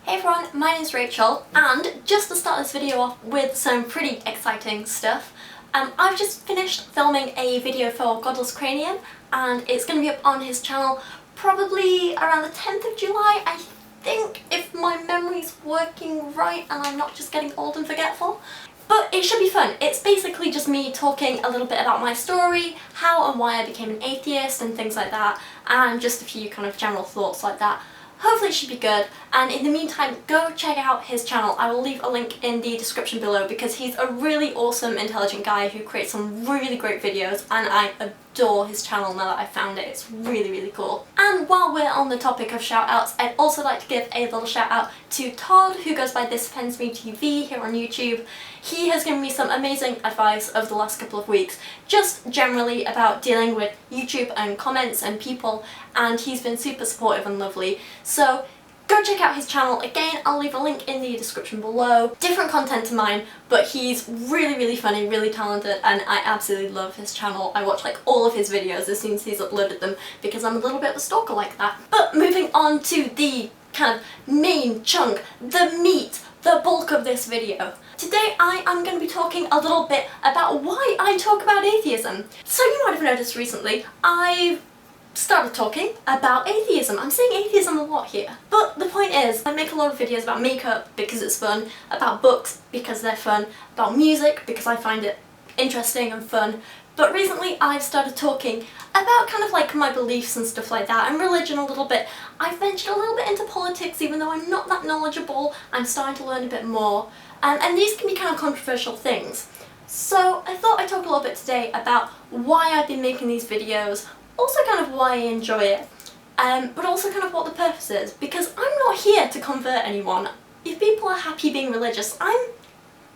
Hey everyone, my name's Rachel, and just to start this video off with some pretty exciting stuff, I've just finished filming a video for Godless Cranium, and it's going to be up on his channel probably around the 10th of July, I think, if my memory's working right and I'm not just getting old and forgetful. But it should be fun. It's basically just me talking a little bit about my story, how and why I became an atheist and things like that, and just a few kind of general thoughts like that. Hopefully it should be good, and in the meantime, go check out his channel. I will leave a link in the description below because he's a really awesome, intelligent guy who creates some really great videos, and I adore his channel now that I found it. It's really, really cool. And while we're on the topic of shout-outs, I'd also like to give a little shout-out to Todd, who goes by ThisOffendsMeTV here on YouTube. He has given me some amazing advice over the last couple of weeks, just generally about dealing with YouTube and comments and people, and he's been super supportive and lovely. So go check out his channel. Again, I'll leave a link in the description below. Different content to mine, but he's really, really funny, really talented, and I absolutely love his channel. I watch like all of his videos as soon as he's uploaded them because I'm a little bit of a stalker like that. But moving on to the kind of main chunk, the meat, the bulk of this video. Today I am going to be talking a little bit about why I talk about atheism. So you might have noticed recently I've started talking about atheism. I'm saying atheism a lot here. But the point is, I make a lot of videos about makeup because it's fun, about books because they're fun, about music because I find it interesting and fun. But recently I've started talking about kind of like my beliefs and stuff like that, and religion a little bit. I've ventured a little bit into politics even though I'm not that knowledgeable. I'm starting to learn a bit more. And these can be kind of controversial things. So I thought I'd talk a little bit today about why I've been making these videos, also kind of why I enjoy it, but also kind of what the purpose is, because I'm not here to convert anyone. If people are happy being religious, I'm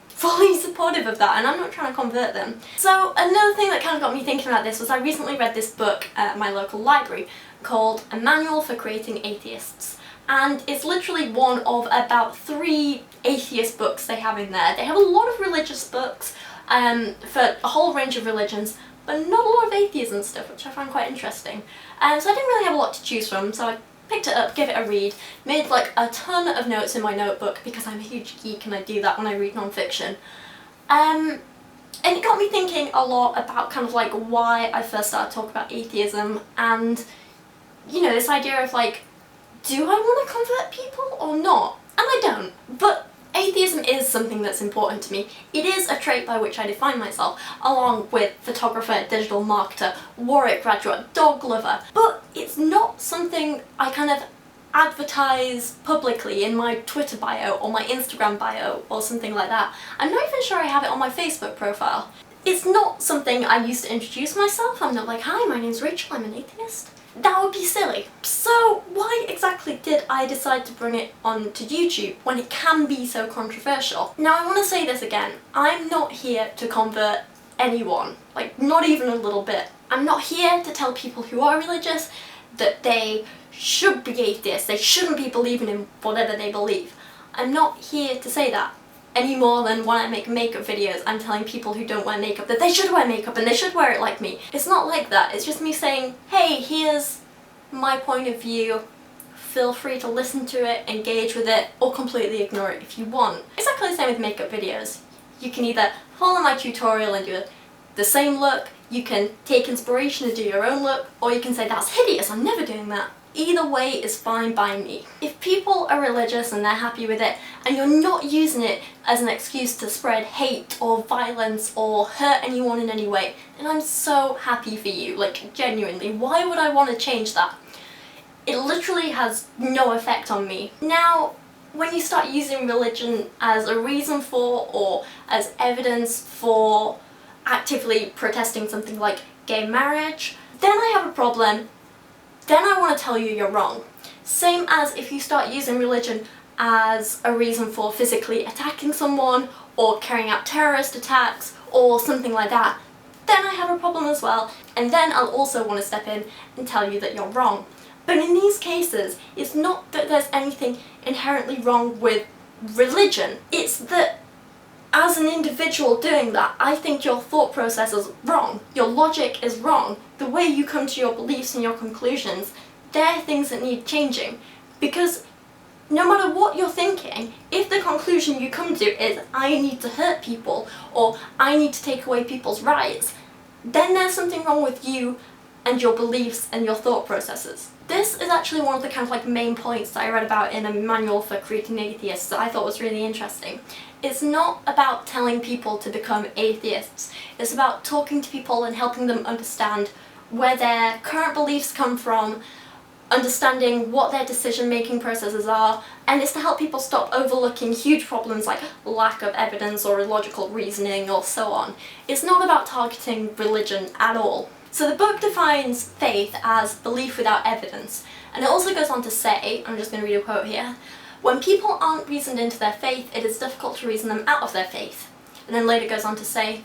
fully supportive of that, and I'm not trying to convert them. So another thing that kind of got me thinking about this was I recently read this book at my local library called A Manual for Creating Atheists. And it's literally one of about 3 atheist books they have in there. They have a lot of religious books for a whole range of religions, but not a lot of atheism stuff, which I find quite interesting. So I didn't really have a lot to choose from, so I picked it up, gave it a read, made like a ton of notes in my notebook because I'm a huge geek and I do that when I read non-fiction. And it got me thinking a lot about kind of like why I first started talking about atheism, and you know, this idea of like, do I want to convert people or not? And I don't, but atheism is something that's important to me. It is a trait by which I define myself, along with photographer, digital marketer, Warwick graduate, dog lover. But it's not something I kind of advertise publicly in my Twitter bio or my Instagram bio or something like that. I'm not even sure I have it on my Facebook profile. It's not something I use to introduce myself. I'm not like, hi, my name's Rachel, I'm an atheist. That would be silly. So why exactly did I decide to bring it onto YouTube when it can be so controversial? Now I want to say this again, I'm not here to convert anyone, like not even a little bit. I'm not here to tell people who are religious that they should be atheists, they shouldn't be believing in whatever they believe. I'm not here to say that any more than when I make makeup videos I'm telling people who don't wear makeup that they should wear makeup and they should wear it like me. It's not like that. It's just me saying, hey, here's my point of view, feel free to listen to it, engage with it, or completely ignore it if you want. Exactly the same with makeup videos. You can either follow my tutorial and do the same look, you can take inspiration and do your own look, or you can say, that's hideous, I'm never doing that. Either way is fine by me. If people are religious and they're happy with it, and you're not using it as an excuse to spread hate or violence or hurt anyone in any way, then I'm so happy for you, like genuinely. Why would I want to change that? It literally has no effect on me. Now, when you start using religion as a reason for or as evidence for actively protesting something like gay marriage, then I have a problem. Then I want to tell you you're wrong. Same as if you start using religion as a reason for physically attacking someone or carrying out terrorist attacks or something like that, then I have a problem as well, and then I'll also want to step in and tell you that you're wrong. But in these cases, it's not that there's anything inherently wrong with religion, it's that as an individual doing that, I think your thought process is wrong. Your logic is wrong. The way you come to your beliefs and your conclusions, they're things that need changing. Because no matter what you're thinking, if the conclusion you come to is, I need to hurt people, or I need to take away people's rights, then there's something wrong with you and your beliefs and your thought processes. This is actually one of the kind of like main points that I read about in a manual for creating atheists that I thought was really interesting. It's not about telling people to become atheists, it's about talking to people and helping them understand where their current beliefs come from, understanding what their decision-making processes are, and it's to help people stop overlooking huge problems like lack of evidence or illogical reasoning or so on. It's not about targeting religion at all. So the book defines faith as belief without evidence, and it also goes on to say, I'm just going to read a quote here, when people aren't reasoned into their faith, it is difficult to reason them out of their faith. And then later goes on to say,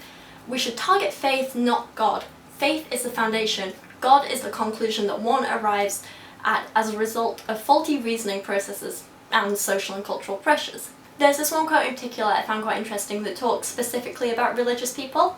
we should target faith, not God. Faith is the foundation. God is the conclusion that one arrives at as a result of faulty reasoning processes and social and cultural pressures. There's this one quote in particular I found quite interesting that talks specifically about religious people.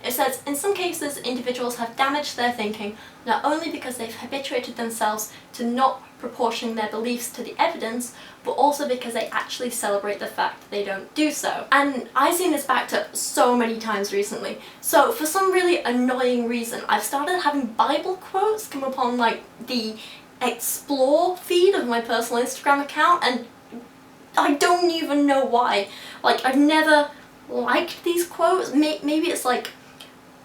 It says, in some cases individuals have damaged their thinking not only because they've habituated themselves to not proportioning their beliefs to the evidence, but also because they actually celebrate the fact that they don't do so. And I've seen this backed up so many times recently. So for some really annoying reason, I've started having Bible quotes come up on like the explore feed of my personal Instagram account, and I don't even know why. Like, I've never liked these quotes. Maybe it's like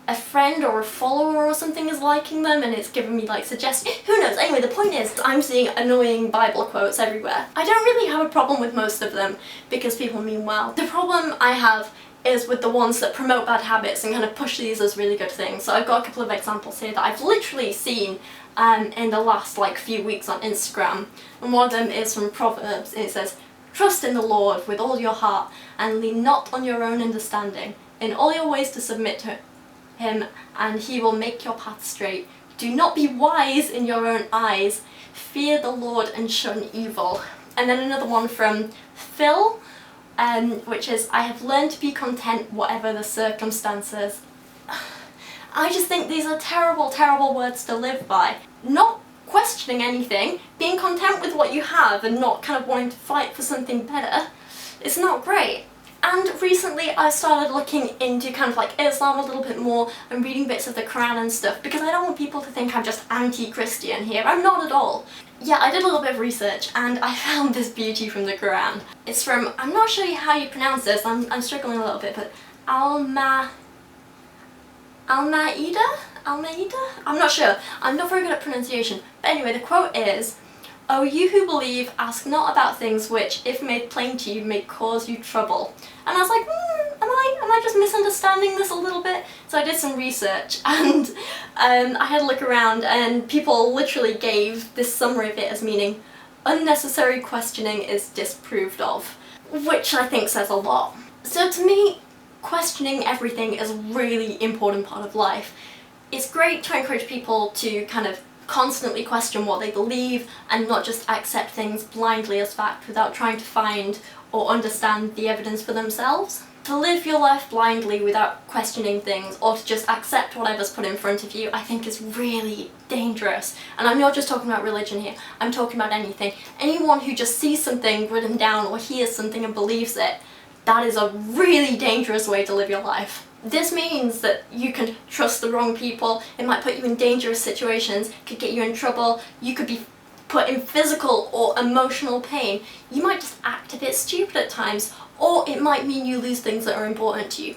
a friend or a follower or something is liking them and it's giving me like suggestions. Who knows? Anyway, the point is I'm seeing annoying Bible quotes everywhere. I don't really have a problem with most of them because people mean well. The problem I have is with the ones that promote bad habits and kind of push these as really good things. So I've got a couple of examples here that I've literally seen in the last like few weeks on Instagram, and one of them is from Proverbs, and it says, trust in the Lord with all your heart and lean not on your own understanding. In all your ways to submit to Him, and He will make your path straight. Do not be wise in your own eyes. Fear the Lord and shun evil. And then another one from Phil, which is, I have learned to be content whatever the circumstances. I just think these are terrible, terrible words to live by. Not questioning anything, being content with what you have and not kind of wanting to fight for something better, it's not great. And recently I started looking into kind of like Islam a little bit more and reading bits of the Quran and stuff because I don't want people to think I'm just anti-Christian here. I'm not at all. Yeah, I did a little bit of research and I found this beauty from the Quran. It's from, I'm not sure how you pronounce this, I'm struggling a little bit, but Al-Ma'idah? I'm not sure. I'm not very good at pronunciation. But anyway, the quote is, O you who believe, ask not about things which, if made plain to you, may cause you trouble. And I was like, am I just misunderstanding this a little bit? So I did some research and I had a look around and people literally gave this summary of it as meaning, unnecessary questioning is disapproved of, which I think says a lot. So to me, questioning everything is a really important part of life. It's great to encourage people to kind of constantly question what they believe and not just accept things blindly as fact without trying to find or understand the evidence for themselves. To live your life blindly without questioning things or to just accept whatever's put in front of you, I think is really dangerous. And I'm not just talking about religion here, I'm talking about anything. Anyone who just sees something written down or hears something and believes it, that is a really dangerous way to live your life. This means that you can trust the wrong people, it might put you in dangerous situations, could get you in trouble, you could be put in physical or emotional pain, you might just act a bit stupid at times, or it might mean you lose things that are important to you.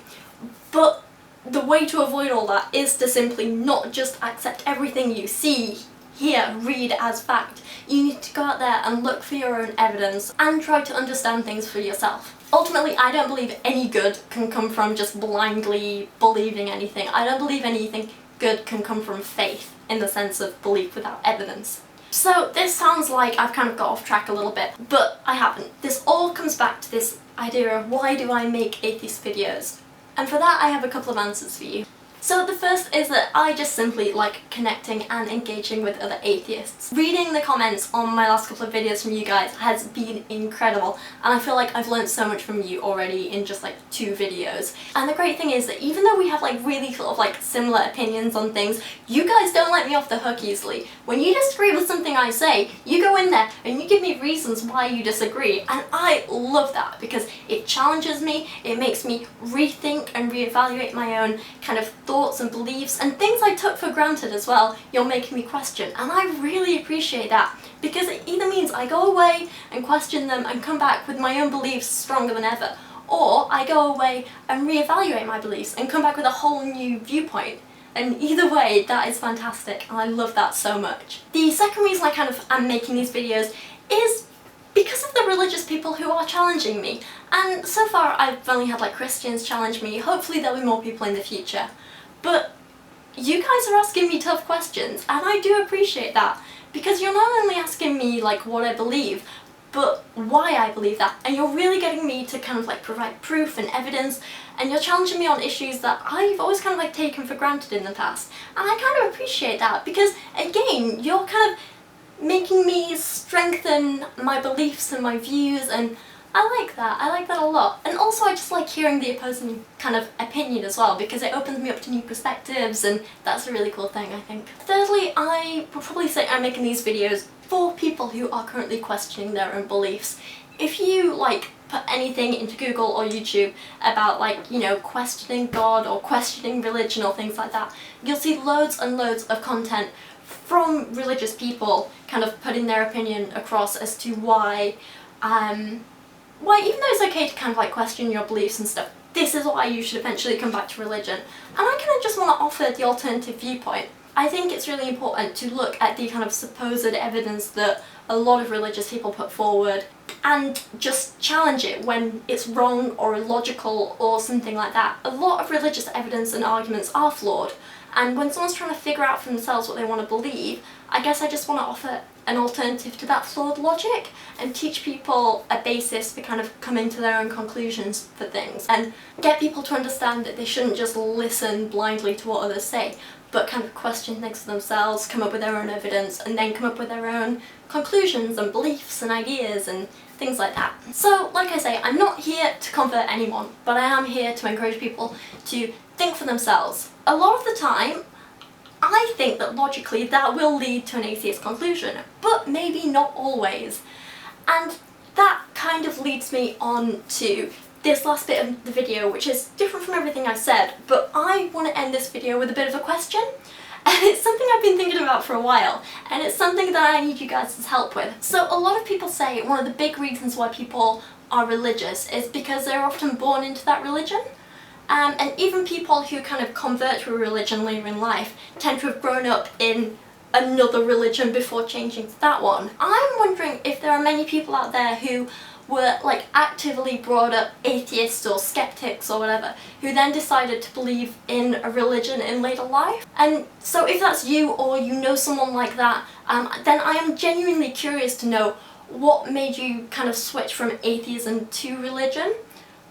But the way to avoid all that is to simply not just accept everything you see, hear, read as fact. You need to go out there and look for your own evidence and try to understand things for yourself. Ultimately, I don't believe any good can come from just blindly believing anything. I don't believe anything good can come from faith in the sense of belief without evidence. So this sounds like I've kind of got off track a little bit, but I haven't. This all comes back to this idea of why do I make atheist videos? And for that I have a couple of answers for you. So the first is that I just simply like connecting and engaging with other atheists. Reading the comments on my last couple of videos from you guys has been incredible, and I feel like I've learned so much from you already in just like 2 videos. And the great thing is that even though we have like really sort of like similar opinions on things, you guys don't let me off the hook easily. When you disagree with something I say, you go in there and you give me reasons why you disagree, and I love that because it challenges me, it makes me rethink and reevaluate my own kind of thoughts and beliefs, and things I took for granted as well, you're making me question, and I really appreciate that because it either means I go away and question them and come back with my own beliefs stronger than ever, or I go away and reevaluate my beliefs and come back with a whole new viewpoint. And either way, that is fantastic, and I love that so much. The second reason I kind of am making these videos is because of the religious people who are challenging me. And so far I've only had like Christians challenge me, hopefully there'll be more people in the future. But you guys are asking me tough questions, and I do appreciate that, because you're not only asking me like what I believe, but why I believe that, and you're really getting me to kind of like provide proof and evidence, and you're challenging me on issues that I've always kind of like taken for granted in the past. And I kind of appreciate that because, again, you're kind of making me strengthen my beliefs and my views, and I like that a lot. And also I just like hearing the opposing kind of opinion as well, because it opens me up to new perspectives, and that's a really cool thing, I think. Thirdly, I would probably say I'm making these videos for people who are currently questioning their own beliefs. If you like put anything into Google or YouTube about like, you know, questioning God or questioning religion or things like that, you'll see loads and loads of content from religious people kind of putting their opinion across as to why even though it's okay to kind of like question your beliefs and stuff, this is why you should eventually come back to religion. And I kind of just want to offer the alternative viewpoint. I think it's really important to look at the kind of supposed evidence that a lot of religious people put forward and just challenge it when it's wrong or illogical or something like that. A lot of religious evidence and arguments are flawed, and when someone's trying to figure out for themselves what they want to believe, I guess I just want to offer an alternative to that flawed logic and teach people a basis to kind of come into their own conclusions for things, and get people to understand that they shouldn't just listen blindly to what others say, but kind of question things for themselves, come up with their own evidence, and then come up with their own conclusions and beliefs and ideas and things like that. So, like I say, I'm not here to convert anyone, but I am here to encourage people to think for themselves. A lot of the time, I think that logically that will lead to an atheist conclusion, but maybe not always. And that kind of leads me on to this last bit of the video, which is different from everything I've said, but I want to end this video with a bit of a question. And it's something I've been thinking about for a while, and it's something that I need you guys' help with. So a lot of people say one of the big reasons why people are religious is because they're often born into that religion. And even people who kind of convert to a religion later in life tend to have grown up in another religion before changing to that one. I'm wondering if there are many people out there who were like actively brought up atheists or skeptics or whatever, who then decided to believe in a religion in later life. And so if that's you, or you know someone like that, then I am genuinely curious to know what made you kind of switch from atheism to religion.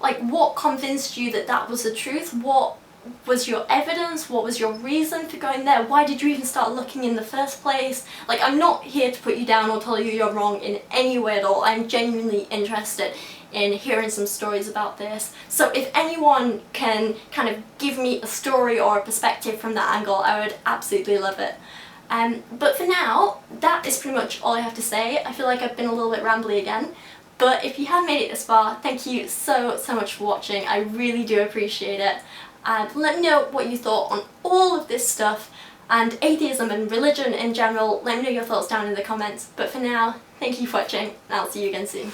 Like, what convinced you that that was the truth? What was your evidence? What was your reason for going there? Why did you even start looking in the first place? Like, I'm not here to put you down or tell you you're wrong in any way at all. I'm genuinely interested in hearing some stories about this. So if anyone can kind of give me a story or a perspective from that angle, I would absolutely love it. But for now, that is pretty much all I have to say. I feel like I've been a little bit rambly again. But if you have made it this far, thank you so much for watching. I really do appreciate it. And let me know what you thought on all of this stuff, and atheism and religion in general. Let me know your thoughts down in the comments. But for now, thank you for watching, and I'll see you again soon.